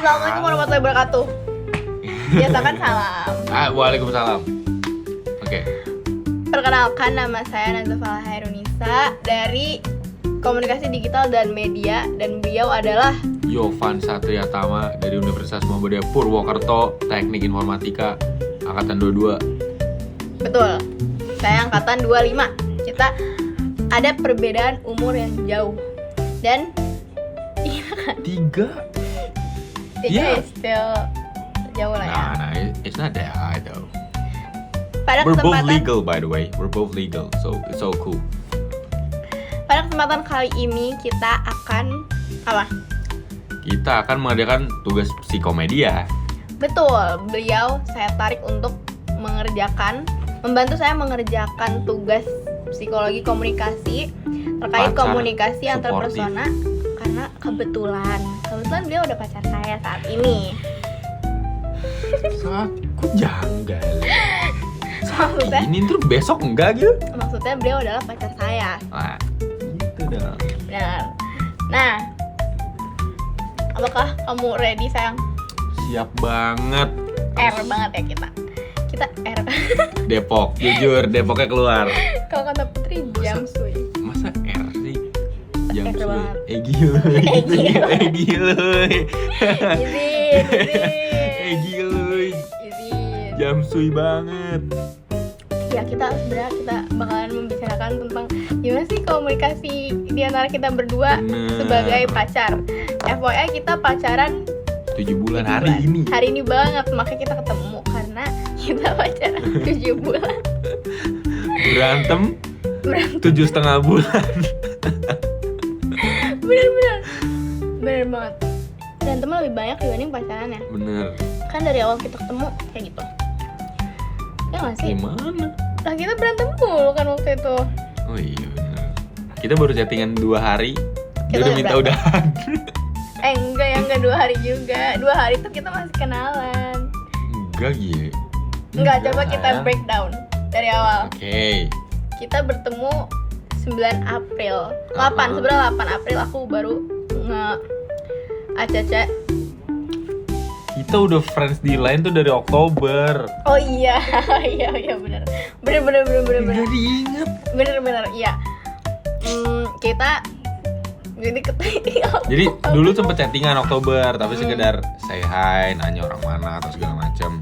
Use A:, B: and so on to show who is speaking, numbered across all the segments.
A: Assalamualaikum warahmatullahi wabarakatuh. Biasakan salam.
B: Waalaikumsalam. Oke.
A: Perkenalkan, nama saya Nazafala Hairunisa dari Komunikasi Digital dan Media, dan beliau adalah
B: Yovan Satriatama dari Universitas Muhammadiyah Purwokerto, Teknik Informatika, Angkatan 22.
A: betul. Saya angkatan 25. Kita ada perbedaan umur yang jauh. Dan iya kan?
B: 3.
A: Tiga
B: Yeah.
A: is still jauh lah ya.
B: Nah, it's not that high though.
A: Pada
B: We're both
A: kesempatan
B: legal by the way. We're both legal, so it's so cool.
A: pada kesempatan kali ini kita akan apa?
B: Kita akan mengadakan tugas psikomedia.
A: Betul, beliau saya tarik untuk membantu saya mengerjakan tugas psikologi komunikasi terkait
B: Pacar,
A: komunikasi antar
B: supportive.
A: persona, karena kebetulan beliau udah pacar saya saat ini.
B: Aku janggal.
A: Maksudnya,
B: Ini tuh besok enggak gitu?
A: maksudnya beliau adalah pacar saya.
B: Nah, gitu dong.
A: Benar. Nah, apakah kamu ready sayang?
B: Siap banget.
A: R banget ya kita. Kita R.
B: Depok, jujur Depoknya keluar.
A: Kalau kata Putri Jamsuy.
B: Masa R sih?
A: R banget.
B: Giluy. Giluy.
A: Izin.
B: Giluy.
A: Izin.
B: Jamsuy banget.
A: Ya, kita bakalan membicarakan tentang gimana sih komunikasi di antara kita berdua
B: Bener.
A: sebagai pacar. FYI kita pacaran
B: 7 bulan hari ini.
A: Hari ini banget, makanya kita ketemu karena kita pacaran 7 bulan.
B: Berantem 7,5 bulan.
A: Bener banget. Dan teman lebih banyak dibanding pacarannya.
B: Bener.
A: Kan dari awal kita ketemu kayak gitu. Ya nggak sih?
B: Gimana?
A: Nah, kita berantem mulu kan waktu itu.
B: Oh iya bener. Kita baru chattingan 2 hari. Dia
A: Kita
B: udah
A: udah
B: minta
A: berantem.
B: udahan.
A: Enggak 2 hari juga. 2 hari tuh kita masih kenalan.
B: Enggak gitu.
A: Enggak, coba kita breakdown dari awal.
B: Oke.
A: Kita bertemu 9 April. 8, sebenarnya 8 April aku baru ACC.
B: Kita udah friends di line tuh dari Oktober.
A: Oh iya, iya benar.
B: Udah diinget.
A: Bener, iya. Kita jadi
B: Jadi dulu sempet chattingan Oktober, tapi sekedar say hi, nanya orang mana atau segala macam.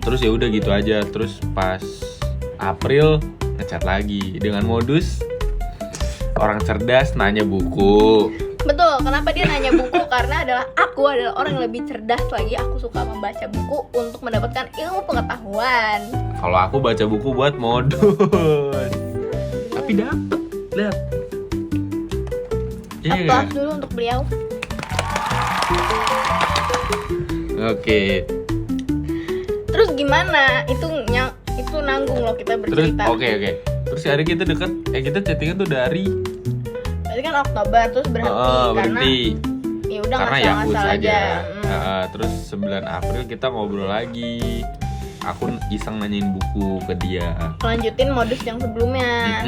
B: Terus ya udah gitu aja. Terus pas April ngechat lagi dengan modus orang cerdas nanya buku.
A: Betul, kenapa dia nanya buku? Karena aku adalah orang yang lebih cerdas lagi. Aku suka membaca buku untuk mendapatkan ilmu pengetahuan.
B: Kalau aku baca buku buat modus. Tapi dapet, lihat. Iya
A: Applause
B: nggak?
A: dulu untuk beliau.
B: Oke.
A: Terus gimana? Itu nanggung loh kita
B: Terus
A: bercerita.
B: oke. Terus hari kita deket, kita chattingan tuh dari
A: Berarti kan Oktober terus
B: berhenti.
A: Ya udah
B: Karena
A: ngasal-ngasal
B: Yahoo
A: aja.
B: saja. Terus 9 April kita ngobrol lagi. Aku iseng nanyain buku ke dia.
A: Lanjutin modus yang sebelumnya.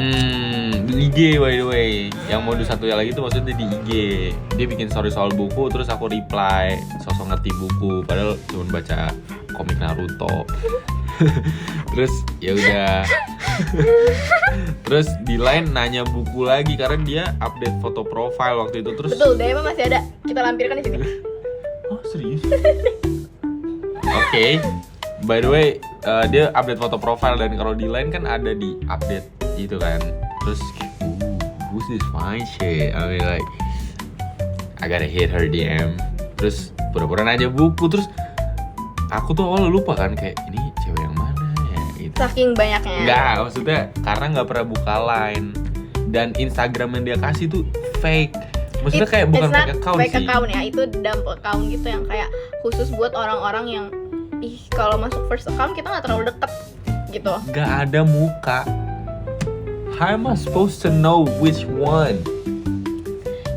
B: Di IG by the way. Yang modus satu lagi tuh maksudnya di IG. Dia bikin story soal buku, terus aku reply sosok ngerti buku, padahal cuma baca komik Naruto. Terus ya udah. Terus di line nanya buku lagi karena dia update foto profile waktu itu. Terus
A: Betul, DM masih ada. Kita lampirkan di sini.
B: oh serius? Oke. By the way, dia update foto profile dan kalau di line kan ada di update gitu kan. Terus kayak, who's this fine shit? I mean like, I gotta hit her DM. Terus pura-pura nanya buku. Terus aku tuh awal lupa kan kayak ini cewek yang mana ya gitu.
A: Saking banyaknya.
B: Enggak, maksudnya karena nggak pernah buka line dan Instagram yang dia kasih tuh fake. Maksudnya kayak bukan fake account
A: fake
B: sih.
A: account ya, itu dump account gitu yang kayak khusus buat orang-orang yang kalau masuk first account kita nggak terlalu deket gitu.
B: Gak ada muka. How am I supposed to know which one?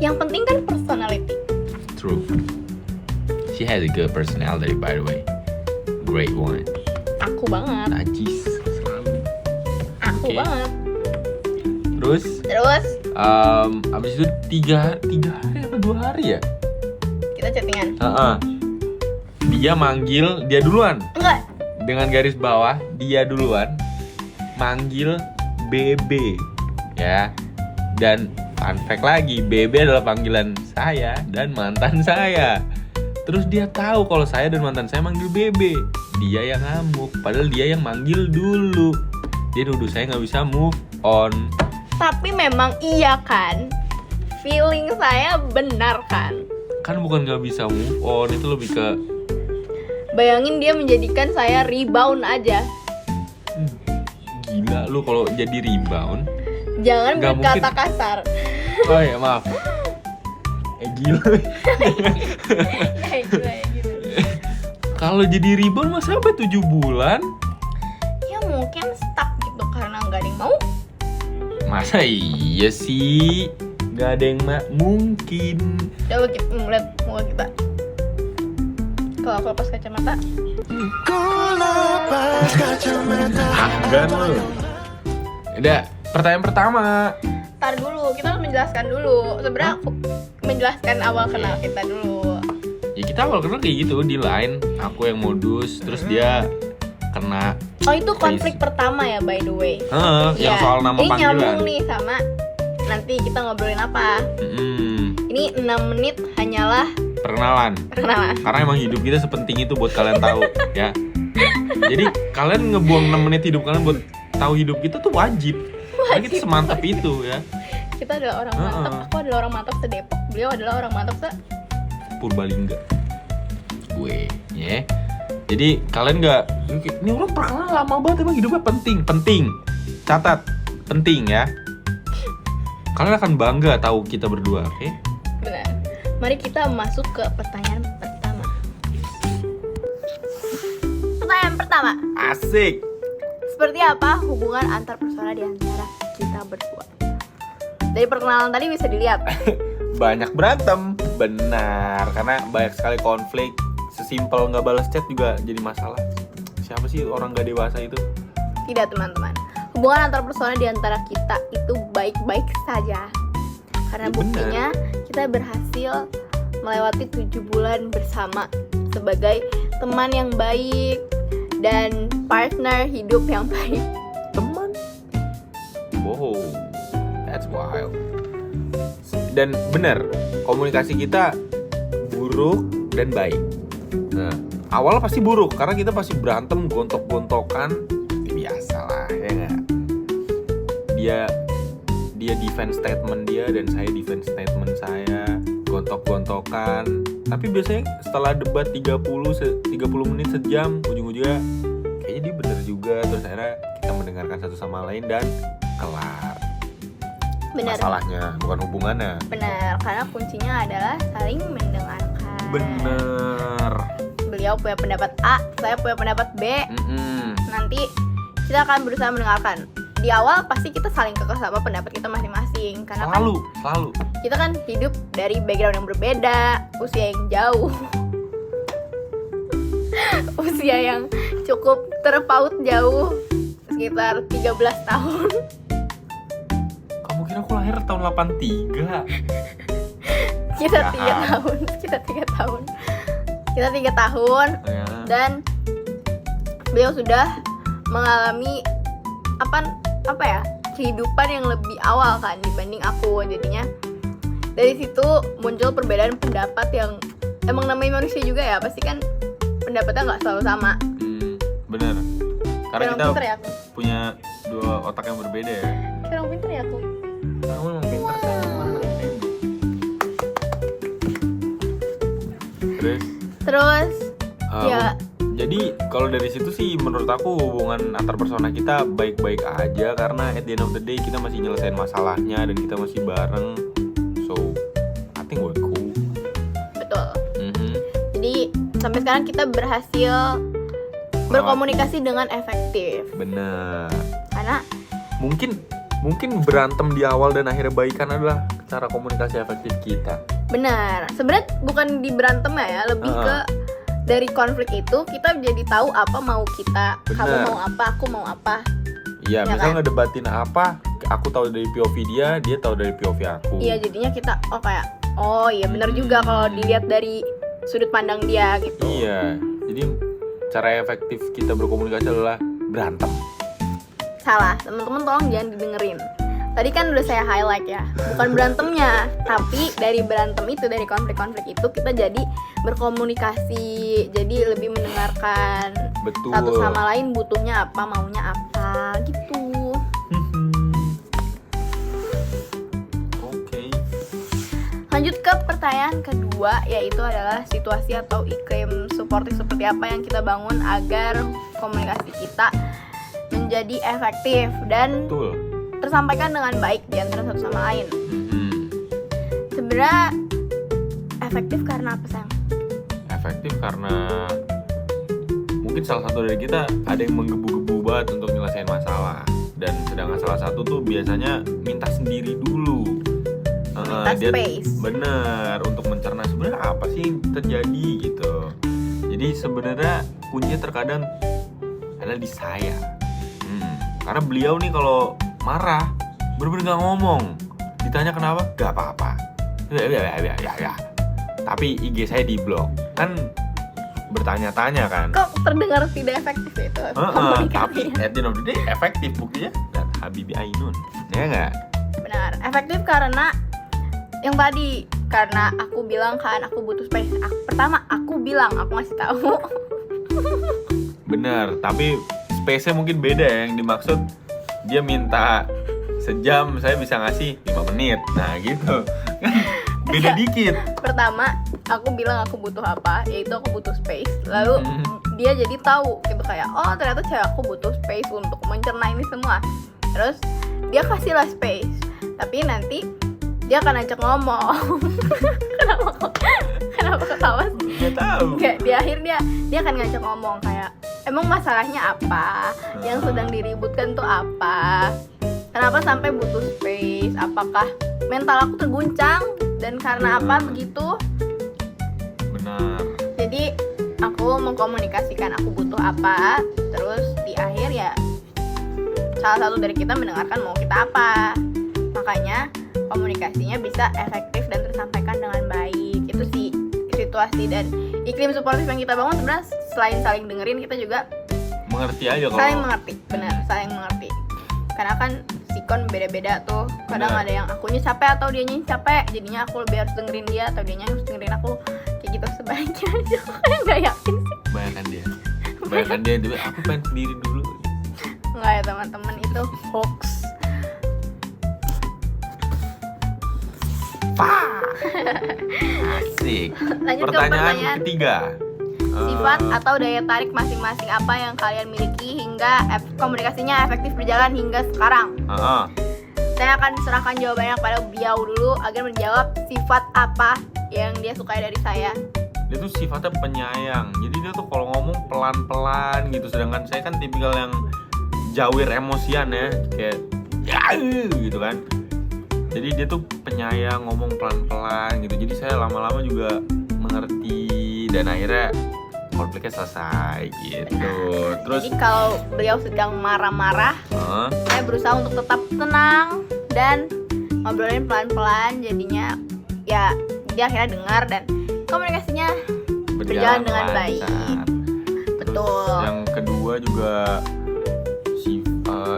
A: Yang penting kan personality.
B: True. She has a good personality by the way. Great one.
A: Aku banget.
B: Najis selalu.
A: Aku
B: Oke.
A: banget.
B: Terus
A: Terus
B: abis itu 3 hari apa 2 hari ya?
A: kita chattingan.
B: Dia manggil dia duluan.
A: Enggak.
B: Dengan garis bawah, dia duluan manggil BB ya. Dan fun fact lagi, BB adalah panggilan saya dan mantan saya. Terus dia tahu kalau saya dan mantan saya manggil BB. Dia yang ngamuk, padahal dia yang manggil dulu. Dia nuduh saya nggak bisa move on.
A: Tapi memang iya kan? Feeling saya benar kan?
B: Kan bukan nggak bisa move on, itu lebih ke
A: Bayangin dia menjadikan saya rebound aja.
B: gila lu kalau jadi rebound.
A: Jangan
B: Nggak
A: berkata kasar.
B: Oh ya maaf. Gila.
A: Gila.
B: Kalau jadi rebound masa sampai 7 bulan?
A: Ya mungkin stuck gitu karena nggak ada yang mau.
B: Masa iya sih? Gak ada yang mungkin.
A: Coba kita ngeliat muka kita. Kalau aku lepas kacamata.
B: Enggak lu. Udah, pertanyaan pertama.
A: Ntar dulu, kita harus menjelaskan dulu. Sebenarnya aku menjelaskan awal kenal kita dulu.
B: Ya kita awal kenal kayak gitu di line. Aku yang modus, terus dia kena.
A: Oh itu konflik pertama ya by the way.
B: Yang soal nama
A: ini
B: panggilan.
A: Ini nyambung nih sama nanti kita ngobrolin apa. Ini 6 menit hanyalah
B: Perkenalan. Karena emang hidup kita sepenting itu buat kalian tahu ya. Jadi kalian ngebuang 6 menit hidup kalian buat tahu hidup kita tuh wajib. Karena kita semantap itu ya.
A: Kita adalah orang mantap. Aku adalah orang mantap se-Depok. Beliau adalah orang mantap
B: Purbalingga. Gue ya. Jadi kalian nggak, ini orang perkenalan lama banget, emang hidupnya penting. Catat, penting ya. Kalian akan bangga tahu kita berdua, oke?
A: Benar. Mari kita masuk ke pertanyaan pertama. Pertanyaan pertama.
B: Asik.
A: Seperti apa hubungan antar persona di antara kita berdua? Dari perkenalan tadi bisa dilihat.
B: Banyak berantem, benar. Karena banyak sekali konflik. Sesimpel nggak balas chat juga jadi masalah. Siapa sih orang nggak dewasa itu?
A: Tidak teman-teman. Hubungan antar persona di antara kita itu baik-baik saja. Karena buktinya kita berhasil melewati 7 bulan bersama sebagai teman yang baik dan partner hidup yang baik.
B: Teman? Wow, that's wild. Dan benar, komunikasi kita buruk dan baik. Nah, awalnya pasti buruk karena kita pasti berantem, gontok-gontokan, biasalah ya nggak? Dia defense statement dia dan saya defense statement saya, gontok-gontokan. Tapi biasanya setelah debat 30 menit sejam, ujung-ujungnya kayaknya dia bener juga. Terus akhirnya kita mendengarkan satu sama lain dan kelar.
A: Benar.
B: Masalahnya bukan hubungannya.
A: Benar, karena kuncinya adalah saling mendengarkan.
B: Bener.
A: Beliau punya pendapat A, saya punya pendapat B. Nanti kita akan berusaha mendengarkan. Di awal pasti kita saling kekeh sama pendapat kita masing-masing. Karena
B: Selalu.
A: kita kan hidup dari background yang berbeda, usia yang jauh, usia yang cukup terpaut jauh, sekitar 13 tahun.
B: Kamu kira aku lahir tahun 83?
A: Kita 3 tahun. Kita 3 tahun.
B: Ya.
A: Dan beliau sudah mengalami apa ya, kehidupan yang lebih awal kan dibanding aku. Jadinya dari situ muncul perbedaan pendapat yang emang namanya manusia juga ya, pasti kan pendapatnya nggak selalu sama.
B: Bener. Karena
A: Kurang
B: kita
A: pinter ya aku.
B: punya 2 otak yang berbeda ya.
A: Kurang pinter ya aku.
B: Kamu emang pinter sih.
A: Terus ya.
B: Jadi kalau dari situ sih menurut aku hubungan antar persona kita baik-baik aja. Karena at the end of the day kita masih nyelesain masalahnya dan kita masih bareng. So I think we're cool.
A: Betul. Jadi sampai sekarang kita berhasil berkomunikasi dengan efektif.
B: Bener.
A: Karena
B: Mungkin berantem di awal dan akhirnya baikan adalah cara komunikasi efektif kita.
A: benar. Sebenarnya bukan di berantem ya, lebih ke dari konflik itu kita jadi tahu apa mau kita.
B: Bener.
A: Kamu mau apa, aku mau apa.
B: Iya,
A: Ya
B: misalnya
A: kan?
B: ngedebatin apa, aku tahu dari POV dia tahu dari POV aku.
A: Iya, jadinya kita kayak Oh iya benar juga kalau dilihat dari sudut pandang dia gitu.
B: Iya, jadi cara efektif kita berkomunikasi adalah berantem.
A: Salah, teman-teman tolong jangan didengerin. Tadi kan udah saya highlight ya, bukan berantemnya, tapi dari berantem itu, dari konflik-konflik itu kita jadi berkomunikasi, jadi lebih mendengarkan
B: Betul.
A: satu sama lain butuhnya apa, maunya apa gitu.
B: Oke.
A: Lanjut ke pertanyaan kedua, yaitu adalah situasi atau iklim suportif seperti apa yang kita bangun agar komunikasi kita menjadi efektif dan
B: Betul.
A: tersampaikan dengan baik di antara satu sama lain. Sebenarnya efektif karena apa, sayang?
B: Efektif karena mungkin salah satu dari kita ada yang menggebu-gebu banget untuk nyelesain masalah, dan sedangkan salah satu tuh biasanya minta sendiri dulu.
A: Minta space.
B: Bener, untuk mencerna sebenarnya apa sih yang terjadi gitu. Jadi sebenarnya kuncinya terkadang ada di saya. Karena beliau nih kalau marah bener-bener gak ngomong, ditanya kenapa gak apa-apa, ya. Tapi IG saya di blok, kan bertanya-tanya kan.
A: Kok terdengar tidak efektif itu?
B: Tapi at the end of the day efektif, buktinya dan Habibie Ainun, ya nggak?
A: Benar, efektif karena yang tadi, karena aku bilang kan aku butuh space. Pertama aku bilang, aku ngasih tahu.
B: Bener, tapi space-nya mungkin beda ya. Yang dimaksud dia minta sejam, saya bisa ngasih 5 menit. Nah gitu. Beda dikit.
A: Pertama aku bilang aku butuh apa, yaitu aku butuh space. Lalu dia jadi tahu gitu, kayak oh ternyata cewek aku butuh space untuk mencerna ini semua. Terus dia kasihlah space, tapi nanti dia akan ajak ngomong. Kenapa ketawa sih?
B: Gak tahu.
A: Kayak di akhir dia akan ngajak ngomong kayak emang masalahnya apa, yang sedang diributkan tuh apa, kenapa sampai butuh space, apakah mental aku terguncang dan karena apa begitu.
B: Benar.
A: Jadi aku mengkomunikasikan aku butuh apa, terus di akhir ya salah satu dari kita mendengarkan mau kita apa. Makanya komunikasinya bisa efektif dan tersampaikan dengan baik. Itu sih situasi dan iklim suportif yang kita bangun. Sebenarnya selain saling dengerin, kita juga
B: Mengerti aja kalau
A: saling mengerti. Benar, saling mengerti. Karena kan sikon beda-beda tuh. Kadang
B: Benar.
A: ada yang akunya capek atau dianya capek, jadinya aku lebih harus dengerin dia atau dianya harus dengerin aku. Kayak gitu sebaliknya aja. Aku kayak gak yakin sih.
B: Bayangkan dia dulu, aku pengen sendiri dulu.
A: Enggak ya teman-teman, itu hoax.
B: Asik.
A: Lanjut ke
B: Pertanyaan ketiga.
A: Sifat atau daya tarik masing-masing apa yang kalian miliki hingga komunikasinya efektif berjalan hingga sekarang? Saya akan serahkan jawabannya kepada beliau dulu agar menjawab sifat apa yang dia sukai dari saya.
B: Dia tuh sifatnya penyayang, jadi dia tuh kalau ngomong pelan-pelan gitu, sedangkan saya kan tipikal yang jawir emosian ya, kayak ya gitu kan. Jadi dia tuh penyayang, ngomong pelan-pelan gitu, jadi saya lama-lama juga mengerti dan akhirnya konfliknya selesai gitu. Terus
A: Jadi kalau beliau sedang marah-marah, saya berusaha untuk tetap tenang dan ngobrolin pelan-pelan, jadinya ya dia akhirnya dengar dan komunikasinya berjalan dengan baik. Betul.
B: Yang kedua juga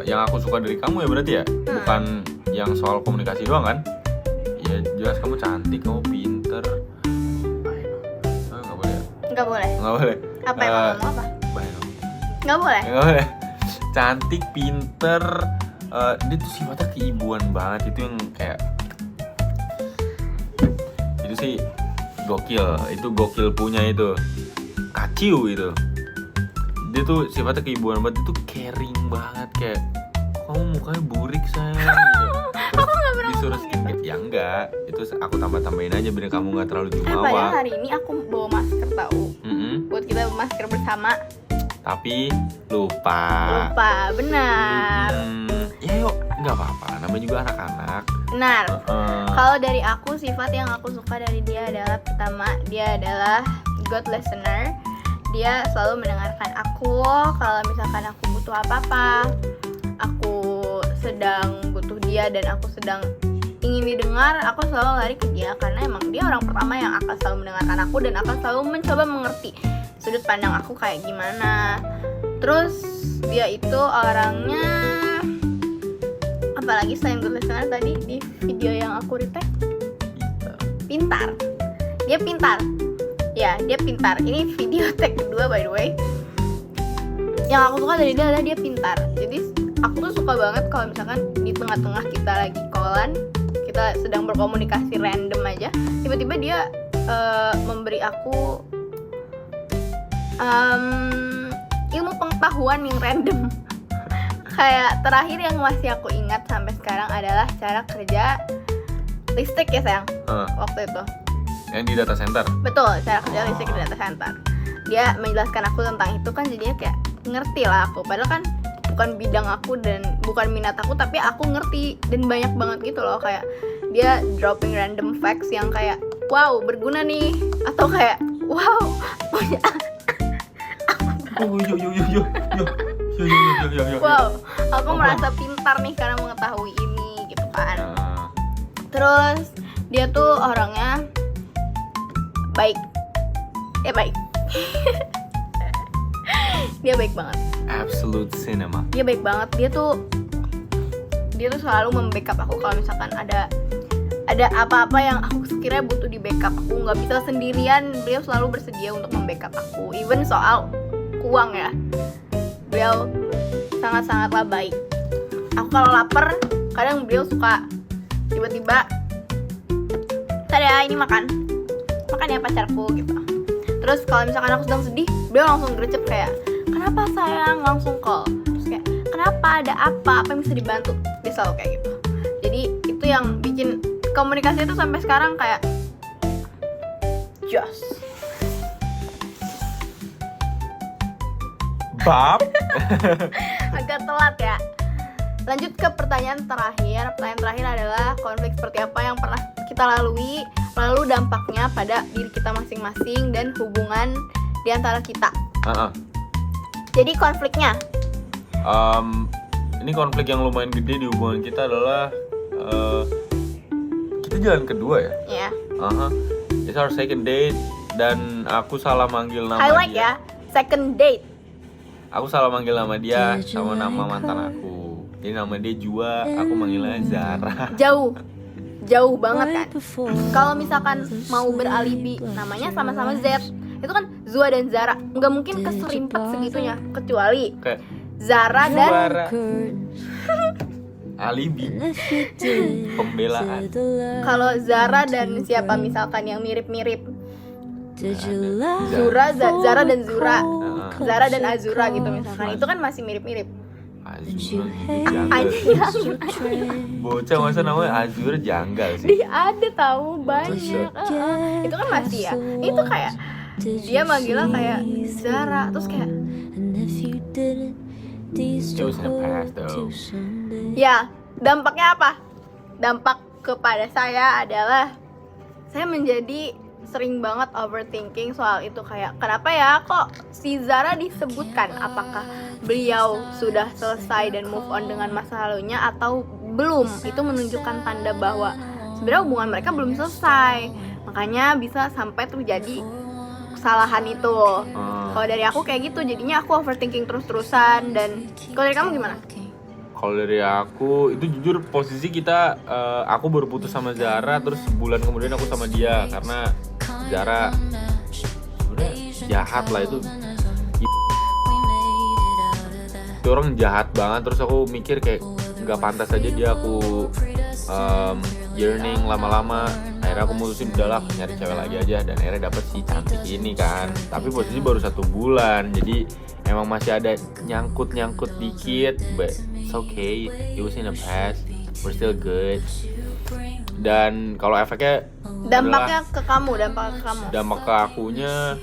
B: yang aku suka dari kamu ya berarti ya, bukan yang soal komunikasi doang kan? Ya jelas kamu cantik, kamu pinter. Nggak boleh.
A: Nggak boleh.
B: Nggak boleh.
A: Apa yang ngomong apa?
B: Baik.
A: Nggak boleh.
B: Nggak boleh. Cantik, pinter. Dia tuh sifatnya keibuan banget, itu yang kayak itu sih gokil. Itu gokil punya itu. Kaciu itu. Dia tuh sifatnya keibuan banget, itu caring banget, kayak kamu mukanya burik sayang gitu.
A: Aku nggak pernah
B: Disuruh
A: ngomong
B: skincare,
A: gitu.
B: ya enggak, itu aku tambah-tambahin aja biar kamu nggak terlalu
A: Padahal
B: jumawa.
A: hari ini aku bawa masker tahu. Buat kita masker bersama.
B: Tapi lupa.
A: Benar.
B: Ya yuk, nggak apa-apa, namanya juga anak-anak.
A: Benar. Kalau dari aku, sifat yang aku suka dari dia adalah pertama, dia adalah good listener. Dia selalu mendengarkan aku kalau misalkan aku butuh apa-apa, aku sedang butuh dia dan aku sedang ingin didengar, aku selalu lari ke dia karena emang dia orang pertama yang akan selalu mendengarkan aku dan akan selalu mencoba mengerti sudut pandang aku kayak gimana. Terus dia itu orangnya, apalagi selain good listener tadi di video yang aku retake, pintar. Dia pintar. Ya, dia pintar. Ini video tag kedua by the way. Yang aku suka dari dia adalah dia pintar. Jadi aku tuh suka banget kalau misalkan di tengah-tengah kita lagi callan, kita sedang berkomunikasi random aja, tiba-tiba dia memberi aku ilmu pengetahuan yang random. Kayak terakhir yang masih aku ingat sampai sekarang adalah cara kerja listrik ya sayang, waktu itu.
B: Yang di data center?
A: Betul, cara kerja listrik di data center. Dia menjelaskan aku tentang itu kan, jadinya kayak ngerti lah aku. Padahal kan bukan bidang aku dan bukan minat aku, tapi aku ngerti dan banyak banget gitu loh. Kayak dia dropping random facts yang kayak wow berguna nih, atau kayak wow punya wow aku merasa pintar nih karena mengetahui ini gitu kan. Terus dia tuh orangnya baik, baik. Dia baik banget.
B: Absolute cinema.
A: Dia baik banget. Dia tuh selalu membackup aku kalau misalkan ada apa-apa yang aku sekiranya butuh di backup. Aku nggak bisa sendirian. Beliau selalu bersedia untuk membackup aku. Even soal uang ya, beliau sangat-sangatlah baik. Aku kalau lapar, kadang beliau suka tiba-tiba, "Tada, ini makan ya pacarku," gitu. Terus kalau misalkan aku sedang sedih, beliau langsung gercep kayak, "Kenapa sayang?" Langsung call. Terus kayak, "Kenapa? Ada apa yang bisa dibantu?" Dia selalu kayak gitu. Jadi itu yang bikin komunikasi itu sampai sekarang kayak jos.
B: Bab.
A: Agak telat ya. Lanjut ke pertanyaan terakhir. Pertanyaan terakhir adalah konflik seperti apa yang pernah kita lalui, lalu dampaknya pada diri kita masing-masing dan hubungan di antara kita. Jadi konfliknya,
B: ini konflik yang lumayan gede di hubungan kita adalah kita jalan kedua ya.
A: ya.
B: It's our second date dan aku salah manggil nama
A: Highlight
B: dia.
A: ya, second date.
B: Aku salah manggil nama dia sama nama mantan aku. Jadi nama dia Jua, aku manggilnya Zara.
A: Jauh banget kan. Kalau misalkan mau beralibi namanya sama-sama Z, itu kan Zua dan Zara. Nggak mungkin keserimpet segitunya, kecuali
B: Kayak
A: Zara dan
B: Zara. Alibi. Pembelaan.
A: kalau Zara dan siapa misalkan yang mirip-mirip,
B: Zara.
A: Zara dan Zura, Zara dan Azura gitu misalkan, itu kan masih mirip-mirip.
B: Azura janggal. Bocah masa namanya Azura janggal sih.
A: Dia ada tahu banyak. Itu kan masih ya. Itu kayak dia manggilnya kayak Zara, terus kayak
B: It was in the past though.
A: ya, dampaknya apa? Dampak kepada saya adalah saya menjadi sering banget overthinking soal itu. Kayak kenapa ya kok si Zara disebutkan, apakah beliau sudah selesai dan move on dengan masa lalunya atau belum. Itu menunjukkan tanda bahwa sebenarnya hubungan mereka belum selesai, makanya bisa sampai terjadi kesalahan itu. Kalau dari aku kayak gitu, jadinya aku overthinking terus-terusan. Dan kalau dari kamu gimana?
B: Kalau dari aku, itu jujur posisi kita, aku baru putus sama Zara, terus sebulan kemudian aku sama dia. Karena Zara sebenarnya jahat lah, itu orang jahat banget. Terus aku mikir kayak nggak pantas aja dia aku yearning lama-lama. Akhirnya aku mutusin udahlah nyari cewek lagi aja, dan akhirnya dapet si cantik ini kan. Tapi posisi baru 1 bulan, jadi emang masih ada nyangkut dikit, but it's okay, it was in the past, we're still good. Dan kalau efeknya
A: Dampaknya ke kamu.
B: dampak ke akunya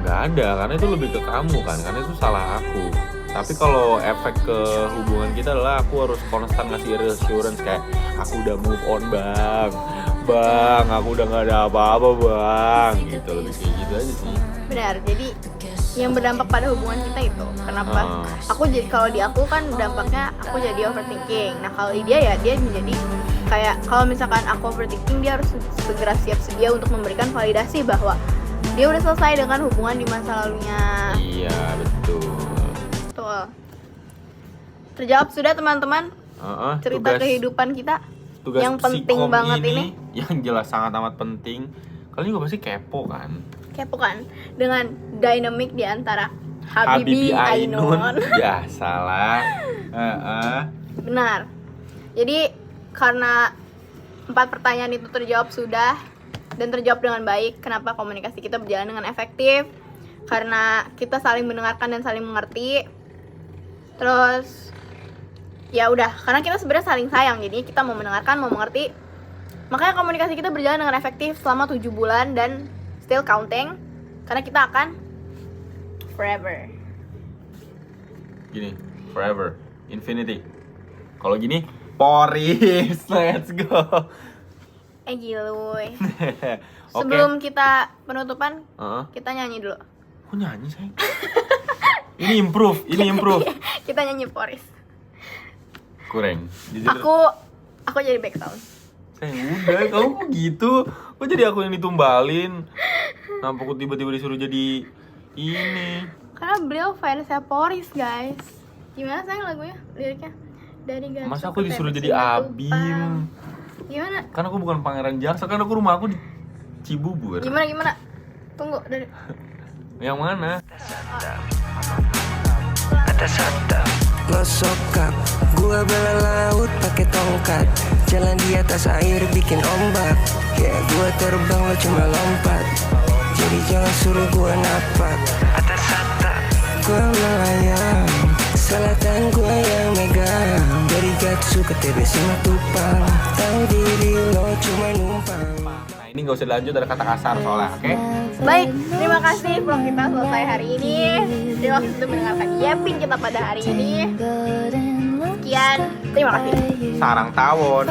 B: nggak ada, karena itu lebih ke kamu kan, karena itu salah aku. Tapi kalau efek ke hubungan kita adalah aku harus konstan ngasih reassurance kayak aku udah move on bang, aku udah nggak ada apa-apa bang, gitu, lebih kayak gitu aja sih.
A: Benar, jadi yang berdampak pada hubungan kita itu kenapa aku jadi, kalau di aku kan dampaknya aku jadi overthinking. Nah kalau di dia ya dia menjadi Kayak kalau misalkan aku overthinking, dia harus segera siap sedia untuk memberikan validasi bahwa dia udah selesai dengan hubungan di masa lalunya.
B: Iya, betul.
A: Betul. Terjawab sudah teman-teman cerita kehidupan kita
B: tugas
A: yang penting
B: psikom
A: banget ini.
B: yang jelas sangat amat penting. Kalian juga pasti kepo kan?
A: Kepo kan dengan dinamik di antara Habibie Ainun.
B: Ya salah.
A: Benar. Jadi karena 4 pertanyaan itu terjawab sudah dan terjawab dengan baik, kenapa komunikasi kita berjalan dengan efektif? Karena kita saling mendengarkan dan saling mengerti. Terus ya udah, karena kita sebenarnya saling sayang, jadi kita mau mendengarkan, mau mengerti. Makanya komunikasi kita berjalan dengan efektif selama 7 bulan dan still counting, karena kita akan forever.
B: Gini, forever, infinity. Kalau gini, Poris, let's go.
A: Giluy.
B: Oke.
A: Sebelum kita penutupan,
B: Heeh.
A: kita nyanyi dulu.
B: Kok nyanyi sayang? Ini improve.
A: Kita nyanyi Poris.
B: Kurang. Jujur.
A: Aku jadi back sound.
B: Sayang udah, kamu kok gitu? Kok jadi aku yang ditumbalin? Kenapa aku tiba-tiba disuruh jadi ini?
A: Karena beliau fansnya Poris, guys. Gimana sayang lagunya, liriknya? Dari Gatsu
B: Masa aku
A: ke
B: disuruh
A: Tebet
B: jadi
A: Simatupang.
B: Abim?
A: Gimana?
B: Kan aku bukan pangeran Jaksa, kan aku rumah aku di Cibubur.
A: Gimana? Tunggu dari
B: Yang mana?
C: Atas atap gosok kap, gua bela laut pakai tongkat, jalan di atas air bikin ombak. Ya gua terbang lo cuma lompat, jadi jangan suruh gua napak. Atas atap gua melayang, selatan gua yang megang, dari Gatsu ke Tebet Simatupang. Tahu diri lo cuma numpang.
B: Nah ini gak usah dilanjut, ada kata kasar soalnya, oke?
A: Baik, terima kasih vlog kita selesai hari ini. Terima kasih sudah mendengarkan Yepin kita pada hari ini. Sekian, terima kasih.
B: Sarang tawon.